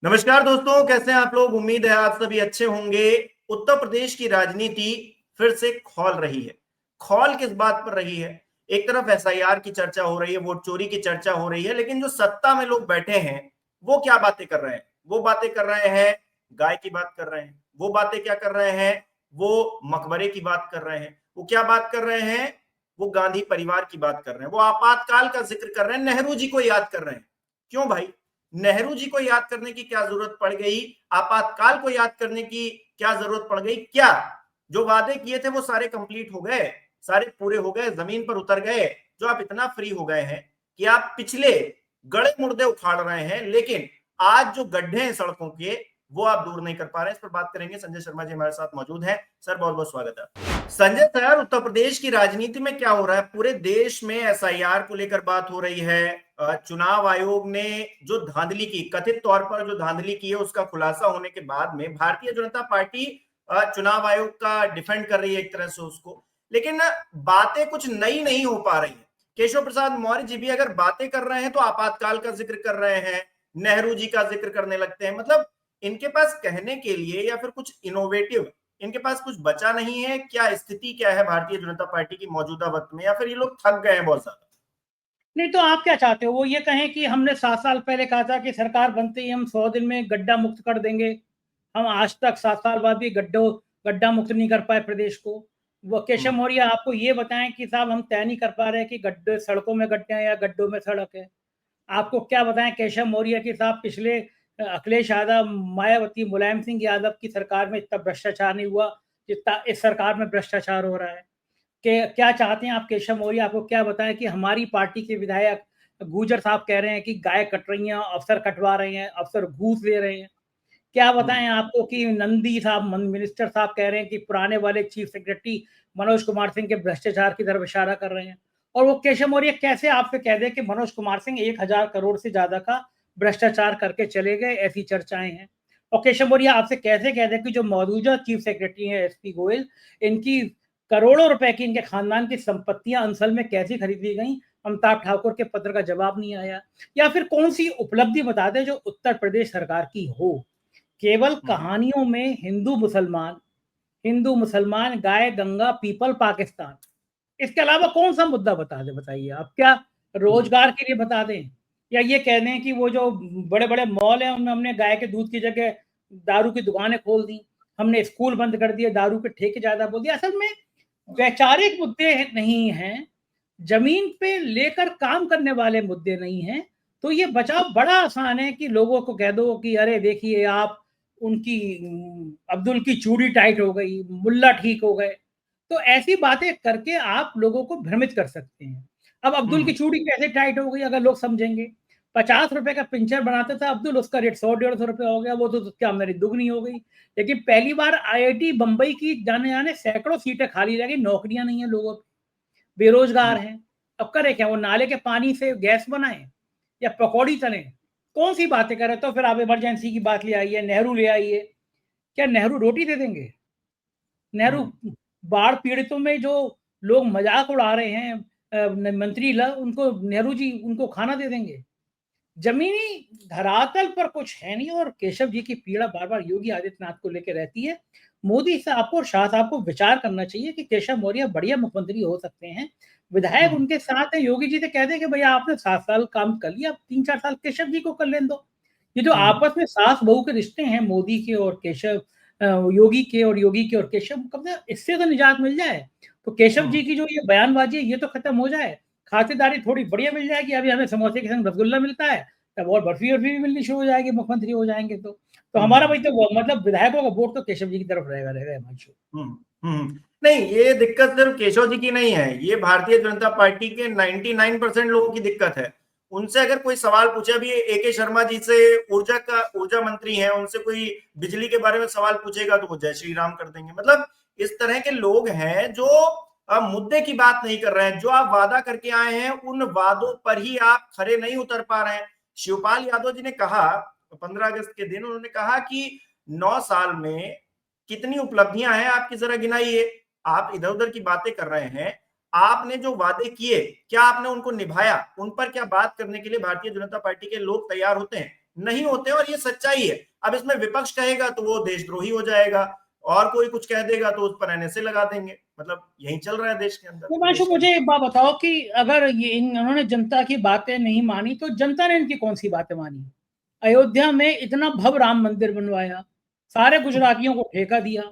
नमस्कार दोस्तों, कैसे हैं आप लोग। उम्मीद है आप सभी अच्छे होंगे। उत्तर प्रदेश की राजनीति फिर से खौल रही है। खौल किस बात पर रही है? एक तरफ एसआईआर की चर्चा हो रही है, वोट चोरी की चर्चा हो रही है, लेकिन जो सत्ता में लोग बैठे हैं वो क्या बातें कर रहे हैं? वो बातें कर रहे हैं गाय की बात कर रहे हैं। वो बातें क्या कर रहे हैं? वो मकबरे की बात कर रहे हैं। वो क्या बात कर रहे हैं? वो गांधी परिवार की बात कर रहे हैं। वो आपातकाल का जिक्र कर रहे हैं, नेहरू जी को याद कर रहे हैं। क्यों भाई? नेहरू जी को याद करने की क्या जरूरत पड़ गई? आपातकाल को याद करने की क्या जरूरत पड़ गई? क्या जो वादे किए थे वो सारे कंप्लीट हो गए, सारे पूरे हो गए, जमीन पर उतर गए? जो आप इतना फ्री हो गए हैं कि आप पिछले गड़े मुर्दे उखाड़ रहे हैं, लेकिन आज जो गड्ढे हैं सड़कों के वो आप दूर नहीं कर पा रहे हैं। इस पर बात करेंगे। संजय शर्मा जी हमारे साथ मौजूद हैं। सर, बहुत बहुत स्वागत है। संजय सर, उत्तर प्रदेश की राजनीति में क्या हो रहा है? पूरे देश में एसआईआर को लेकर बात हो रही है। चुनाव आयोग ने जो धांधली की, कथित तौर पर जो धांधली की है, उसका खुलासा होने के बाद में भारतीय जनता पार्टी चुनाव आयोग का डिफेंड कर रही है एक तरह से उसको। लेकिन बातें कुछ नई नहीं हो पा रही है। केशव प्रसाद मौर्य जी भी अगर बातें कर रहे हैं तो आपातकाल का जिक्र कर रहे हैं, नेहरू जी का जिक्र करने लगते हैं। मतलब इनके पास कहने के लिए या फिर कुछ इनोवेटिव इनके पास कुछ बचा नहीं है क्या? स्थिति क्या है भारतीय जनता पार्टी की मौजूदा वक्त में, या फिर ये लोग थक गए हैं बहुत ज्यादा? नहीं तो आप क्या चाहते हो? वो ये कहें कि हमने 7 साल पहले कहा था कि सरकार बनते ही हम 100 दिन में गड्ढा मुक्त कर देंगे। हम आज तक 7 साल बाद भी गड्ढा मुक्त नहीं कर पाए प्रदेश को। वो केशव मौर्य आपको ये बताएं कि साहब हम तय नहीं कर पा रहे कि गड्ढे सड़कों में गड्ढे हैं या गड्ढों में सड़क है। आपको क्या बताएं केशव मौर्य कि साहब पिछले अखिलेश यादव, मायावती, मुलायम सिंह यादव की सरकार में इतना भ्रष्टाचार नहीं हुआ जितना इस सरकार में भ्रष्टाचार हो रहा है। कि क्या चाहते हैं आप केशव मौर्य? आपको क्या बताएं कि हमारी पार्टी के विधायक गुर्जर साहब कह रहे हैं कि गाय कट रही हैं, अफसर कटवा रहे हैं, अफसर घूस ले रहे हैं। क्या बताएं आपको कि नंदी साहब, मिनिस्टर साहब कह रहे हैं कि पुराने वाले चीफ सेक्रेटरी मनोज कुमार सिंह के भ्रष्टाचार की तरफ इशारा कर रहे हैं। और वो केशव मौर्य कैसे आपसे कह दे कि मनोज कुमार सिंह 1,000 करोड़ से ज्यादा का भ्रष्टाचार करके चले गए, ऐसी चर्चाएं हैं। और केशव मौर्य आपसे कैसे कह दे कि जो मौजूदा चीफ सेक्रेटरी हैं एसपी गोयल, इनकी करोड़ों रुपए की, इनके खानदान की संपत्तियां अंसल में कैसी खरीदी गई, अमिताभ ठाकुर के पत्र का जवाब नहीं आया। या फिर कौन सी उपलब्धि बता दे जो उत्तर प्रदेश सरकार की हो। केवल कहानियों में हिंदू मुसलमान, गाय गंगा, पीपल, पाकिस्तान, इसके अलावा कौन सा मुद्दा बता दे? बताइए आप। क्या रोजगार के लिए बता दें, या ये कह दें कि वो जो बड़े बड़े मॉल हैं उनमें हमने गाय के दूध की जगह दारू की दुकानें खोल दी, हमने स्कूल बंद कर दिए, दारू के ठेके ज्यादा बोल दिए। असल में वैचारिक मुद्दे नहीं हैं, जमीन पे लेकर काम करने वाले मुद्दे नहीं हैं। तो ये बचाव बड़ा आसान है कि लोगों को कह दो कि अरे देखिए आप, उनकी अब्दुल की चूड़ी टाइट हो गई, मुल्ला ठीक हो गए। तो ऐसी बातें करके आप लोगों को भ्रमित कर सकते हैं। अब अब्दुल की चूड़ी कैसे टाइट हो गई अगर लोग समझेंगे। 50 रुपए का पिंचर बनाता था अब्दुल, उसका रेट 100-150 रुपए हो गया, वो तो उसकी आमदनी दुगनी हो गई। लेकिन पहली बार आईआईटी बंबई की जाने जाने सैकड़ों सीटें खाली रह गई, नौकरियां नहीं है लोगों को, बेरोजगार हैं। अब करे क्या? वो नाले के पानी से गैस बनाए या पकौड़ी तले? कौन सी बातें करे? तो फिर आप इमरजेंसी की बात ले आइए, नेहरू ले आइए। क्या नेहरू रोटी दे देंगे? नेहरू बाढ़ पीड़ितों में जो लोग मजाक उड़ा रहे हैं, मंत्री उनको नेहरू जी उनको खाना दे देंगे? जमीनी धरातल पर कुछ है नहीं। और केशव जी की पीड़ा बार बार योगी आदित्यनाथ को लेकर रहती है। मोदी साहब को, शाह साहब को विचार करना चाहिए कि केशव मौर्य बढ़िया मुख्यमंत्री हो सकते हैं। विधायक उनके साथ है। योगी जी से कह दें कि भैया आपने 7 साल काम कर लिया, अब 3-4 साल केशव जी को कर लेने दो। ये जो आपस में सास बहू के रिश्ते हैं, मोदी के और केशव, योगी के और योगी के और केशव, कब तक इससे तो निजात मिल जाए। तो केशव जी की जो ये बयानबाजी है ये तो खत्म हो जाए, खातिरदारी थोड़ी बढ़िया मिल जाएगी। अभी हमें समोसे के संग रसगुल्ला मिलता है, तब और बर्फी वर्फी भी मिलनी शुरू हो जाएगी, मुख्यमंत्री हो जाएंगे तो हमारा भाई तो मतलब विधायकों का वोट तो केशव जी की तरफ रहेगा रहेगा हिमांशु। नहीं, ये दिक्कत सिर्फ केशव जी की नहीं है, ये भारतीय जनता पार्टी के 99% लोगों की दिक्कत है। उनसे अगर कोई सवाल पूछे, अभी एके शर्मा जी से, ऊर्जा मंत्री हैं, उनसे कोई बिजली के बारे में सवाल पूछेगा तो वो जय श्री राम कर देंगे। मतलब इस तरह के लोग हैं जो मुद्दे की बात नहीं कर रहे हैं। जो आप वादा करके आए हैं उन वादों पर ही आप खरे नहीं उतर पा रहे हैं। शिवपाल यादव जी ने कहा 15 अगस्त के दिन, उन्होंने कहा कि 9 साल में कितनी उपलब्धियां हैं आपकी, जरा गिनाइए। आप इधर उधर की बातें कर रहे हैं। आपने जो वादे किए क्या आपने उनको निभाया? उन पर क्या बात करने के लिए भारतीय जनता पार्टी के लोग तैयार होते हैं? नहीं होते हैं, और ये सच्चाई है। अब इसमें विपक्ष कहेगा तो वो देशद्रोही हो जाएगा, और कोई कुछ कह देगा तो उस पर एनएसए लगा देंगे। मतलब यही चल रहा है देश के अंदर। हिमांशु, मुझे एक बात बताओ कि अगर ये इन्होंने जनता की बातें नहीं मानी तो जनता ने इनकी कौन सी बातें मानी? अयोध्या में इतना भव्य राम मंदिर बनवाया, सारे गुजरातियों को ठेका दिया,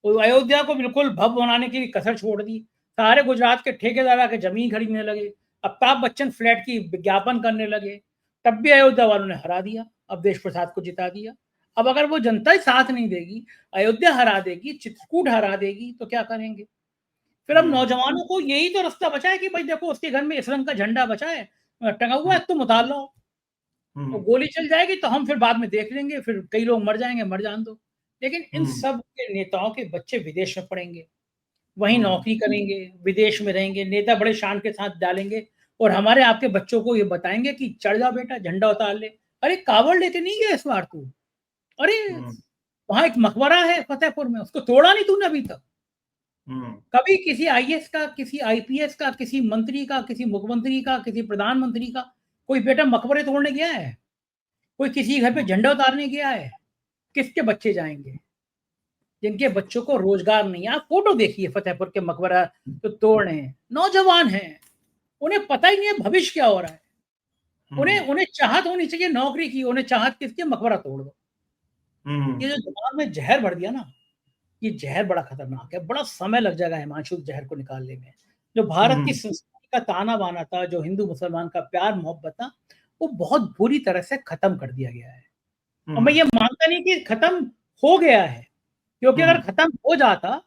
और अयोध्या को बिल्कुल भव्य बनाने की कसर छोड़ दी। सारे गुजरात के ठेकेदार आके जमीन खरीदने लगे, अमिताभ बच्चन फ्लैट की विज्ञापन करने लगे, तब भी अयोध्या वालों ने हरा दिया, अवधेश प्रसाद को जिता दिया। अब अगर वो जनता ही साथ नहीं देगी, अयोध्या हरा देगी, चित्रकूट हरा देगी, तो क्या करेंगे? फिर अब नौजवानों को यही तो रास्ता बचा है कि भाई देखो, उसके घर में इस रंग का झंडा बचा है, टंगा हुआ है, तुम उतार लो, तो गोली चल जाएगी तो हम फिर बाद में देख लेंगे, फिर कई लोग मर जाएंगे, मर जान दो। लेकिन इन सब के नेताओं के बच्चे विदेश में पढ़ेंगे, वहीं नौकरी करेंगे, विदेश में रहेंगे, नेता बड़े शान के साथ डालेंगे, और हमारे आपके बच्चों को ये बताएंगे कि चढ़ जा बेटा, झंडा उतार ले। अरे कावड़ लेके नहीं गया इस बार तू? अरे वहां एक मकबरा है फतेहपुर में, उसको तोड़ा नहीं तूने अभी तक। कभी किसी आईएएस का, किसी आईपीएस का, किसी मंत्री का, किसी मुख्यमंत्री का, किसी प्रधानमंत्री का कोई बेटा मकबरे तोड़ने गया है? कोई किसी घर पे झंडा उतारने गया है? किसके बच्चे जाएंगे? जिनके बच्चों को रोजगार नहीं है। आप फोटो देखिए फतेहपुर के मकबरा तो तोड़ रहे हैं, नौजवान हैं, उन्हें पता ही नहीं है भविष्य क्या हो रहा है। उन्हें चाहत होनी चाहिए नौकरी की, उन्हें चाहत किसकी? मकबरा तोड़ दो। ये जो दिमाग में जहर भर दिया ना, ये जहर बड़ा खतरनाक है। बड़ा समय लग जाएगा हिमांशु जहर को निकालने में। जो भारत की संस्कृति का ताना बाना था, जो हिंदू मुसलमान का प्यार मोहब्बत था, वो बहुत बुरी तरह से खत्म कर दिया गया है। और मैं ये मानता नहीं कि खत्म हो गया है, क्योंकि अगर खत्म हो जाता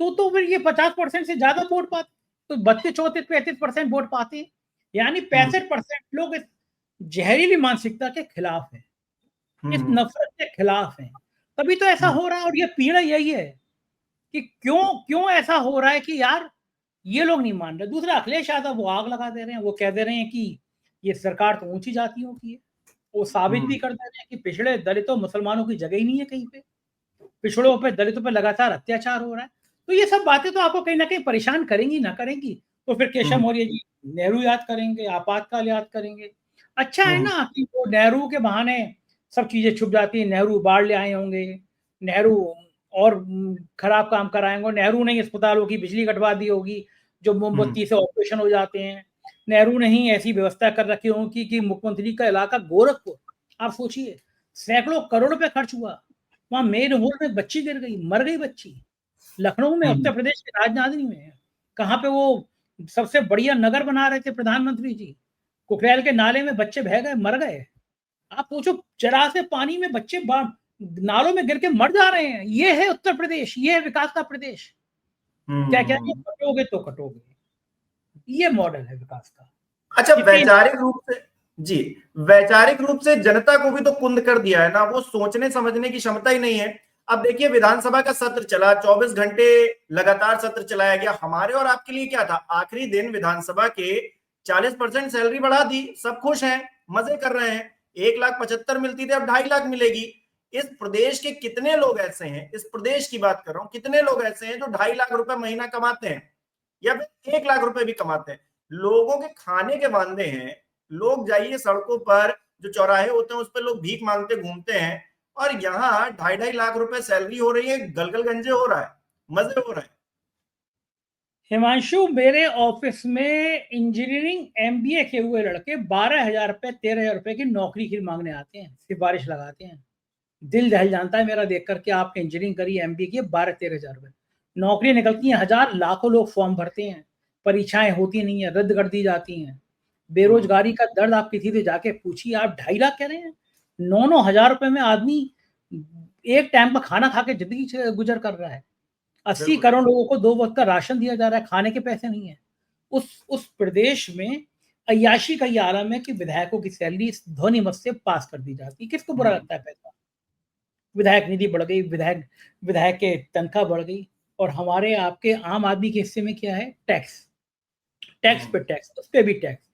तो फिर ये 50% से ज्यादा वोट पाते, तो 32, 34, 35% वोट पाते। यानी 65% लोग इस जहरीली मानसिकता के खिलाफ है, इस नफरत के खिलाफ है। तभी तो ऐसा हो रहा है। और ये पीड़ा यही है कि क्यों ऐसा हो रहा है कि यार ये लोग नहीं मान रहे। दूसरा, अखिलेश यादव वो आग लगा दे रहे हैं, वो कह दे रहे हैं कि ये सरकार तो ऊंची जातियों की है। वो साबित भी कर दे रहे हैं कि पिछड़े दलितों मुसलमानों की जगह ही नहीं है कहीं पे, पिछड़ों पे दलितों पे लगातार अत्याचार हो रहा है। तो ये सब बातें तो आपको कहीं ना कहीं परेशान करेंगी ना करेंगी। तो फिर केशव मौर्य जी नेहरू याद करेंगे, आपातकाल याद करेंगे। अच्छा है ना कि वो नेहरू के बहाने सब चीजें छुप जाती है। नेहरू बाढ़ ले आए होंगे, नेहरू और खराब काम कराएंगे, नेहरू ने अस्पतालों की बिजली कटवा दी होगी जो मोमबत्ती से ऑपरेशन हो जाते हैं, नेहरू ने ही ऐसी व्यवस्था कर रखी होगी कि मुख्यमंत्री का इलाका गोरखपुर, आप सोचिए सैकड़ों करोड़ रुपए खर्च हुआ, वहां मेन होल में बच्ची गिर गई, मर गई बच्ची। लखनऊ में, उत्तर प्रदेश के राजधानी में, कहाँ पे वो सबसे बढ़िया नगर बना रहे थे प्रधानमंत्री जी, कुकरेल के नाले में बच्चे बह गए, मर गए। आप सोचो, जरा से पानी में बच्चे नालों में गिर के मर जा रहे हैं। ये है उत्तर प्रदेश, ये है विकास का प्रदेश। क्या क्या कटोगे तो कटोगे, ये मॉडल है विकास का। अच्छा, वैचारिक रूप से जी, वैचारिक रूप से जनता को भी तो कुंद कर दिया है ना, वो सोचने समझने की क्षमता ही नहीं है। अब देखिए, विधानसभा का सत्र चला, 24 घंटे लगातार सत्र चलाया गया। हमारे और आपके लिए क्या था? आखिरी दिन विधानसभा के 40% सैलरी बढ़ा दी, सब खुश हैं, मजे कर रहे हैं। 1,75,000 मिलती थी, अब 2.5 लाख मिलेगी। इस प्रदेश के कितने लोग ऐसे हैं, इस प्रदेश की बात कर रहा हूं, कितने लोग ऐसे हैं जो 2.5 लाख रुपए महीना कमाते हैं, या फिर 1 लाख रुपए भी कमाते हैं? लोगों के खाने के वांदे हैं। लोग जाइए सड़कों पर, जो चौराहे होते हैं उस पर लोग भीख मांगते घूमते हैं, और यहाँ 2.5 लाख रुपए सैलरी हो रही है, गलगल गंजे हो रहा है, मजे हो रहे हैं। हिमांशु, मेरे ऑफिस में इंजीनियरिंग एमबीए किए हुए लड़के 12,000 रुपए, 13,000 रुपए की नौकरी की मांगने आते हैं, सिफारिश लगाते हैं। दिल दहल जानता है मेरा देख करके, आपने इंजीनियरिंग करी, एमबीए की, 12-13,000 रुपए नौकरी निकलती हैं। हजार लाखों लोग फॉर्म भरते हैं, परीक्षाएं होती नहीं है, रद्द कर दी जाती हैं। बेरोजगारी का दर्द आप किसी से जाके पूछिए, आप 2.5 लाख कह रहे हैं। 9-9 हजार रुपए में आदमी एक टाइम का खाना खा के जिंदगी गुजर कर रहा है। 80 करोड़ लोगों को 2 वक्त का राशन दिया जा रहा है, खाने के पैसे नहीं है। उस प्रदेश में अय्याशी का ये आलम है कि विधायकों की सैलरी ध्वनि मत से पास कर दी जाती है। किसको बुरा लगता है? पैसा, विधायक निधि बढ़ गई, विधायक के तनख्वाह बढ़ गई, और हमारे आपके आम आदमी के हिस्से में क्या है? टैक्स पे टैक्स, उस पर भी टैक्स।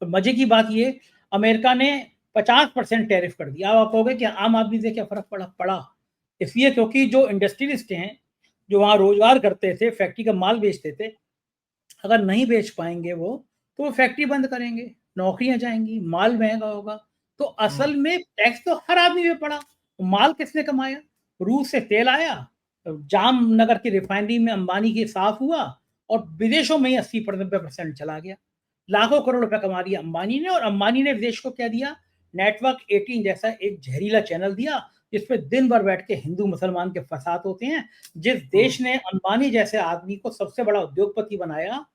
तो मजे की बात ये, अमेरिका ने 50% टैरिफ कर दिया। अब आप कहोगे कि आम आदमी से क्या फर्क पड़ा? इसलिए क्योंकि जो इंडस्ट्रियलिस्ट हैं, जो वहां रोजगार करते थे, फैक्ट्री का माल बेचते थे, अगर नहीं बेच पाएंगे वो, तो वो फैक्ट्री बंद करेंगे, नौकरियां जाएंगी, माल महंगा होगा, तो असल में टैक्स तो हर आदमी पे पड़ा। माल किसने कमाया? रूस से तेल आया, जामनगर की रिफाइनरी में अंबानी की साफ हुआ और विदेशों में ही 80% चला गया। लाखों करोड़ रुपए कमा लिया अंबानी ने, और अंबानी ने देश को क्या दिया? नेटवर्क 18 जैसा एक जहरीला चैनल दिया जिसपे दिन भर बैठ के हिंदू मुसलमान के फसाद होते हैं। जिस देश ने अंबानी जैसे आदमी को सबसे बड़ा उद्योगपति बनाया,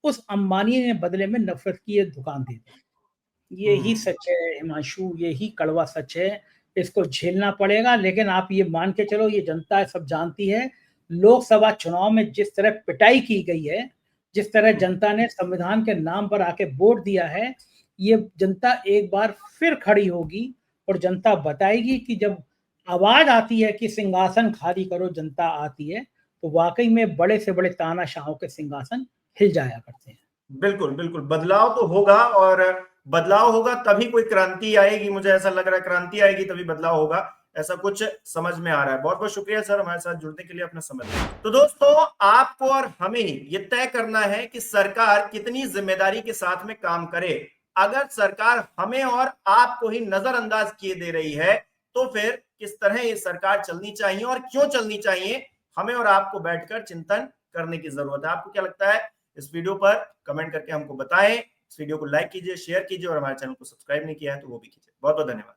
उस अंबानी ने बदले में नफरत की एक दुकान दे दी। यही सच है हिमांशु, यही कड़वा सच है। इसको झेलना पड़ेगा, लेकिन आप ये मान के चलो, ये जनता सब जानती है। लोकसभा चुनाव में जिस तरह पिटाई की गई है, जिस तरह जनता ने संविधान के नाम पर आके वोट दिया है, ये जनता एक बार फिर खड़ी होगी और जनता बताएगी कि जब आवाज आती है कि सिंहासन खाली करो, जनता आती है, तो वाकई में बड़े से बड़े तानाशाहों के सिंहासन हिल जाया करते हैं। बिल्कुल बिल्कुल, बदलाव तो होगा, और बदलाव होगा तभी कोई क्रांति आएगी। मुझे ऐसा लग रहा है क्रांति आएगी तभी बदलाव होगा, ऐसा कुछ समझ में आ रहा है। बहुत बहुत शुक्रिया सर हमारे साथ जुड़ने के लिए, अपना समय दिया। तो दोस्तों, आपको और हमें ये तय करना है कि सरकार कितनी जिम्मेदारी के साथ में काम करे। अगर सरकार हमें और आपको ही नजरअंदाज किए दे रही है, तो फिर किस तरह ये सरकार चलनी चाहिए और क्यों चलनी चाहिए, हमें और आपको बैठकर चिंतन करने की जरूरत है। आपको क्या लगता है? इस वीडियो पर कमेंट करके हमको बताएं। इस वीडियो को लाइक कीजिए, शेयर कीजिए, और हमारे चैनल को सब्सक्राइब नहीं किया है तो वो भी कीजिए। बहुत बहुत धन्यवाद।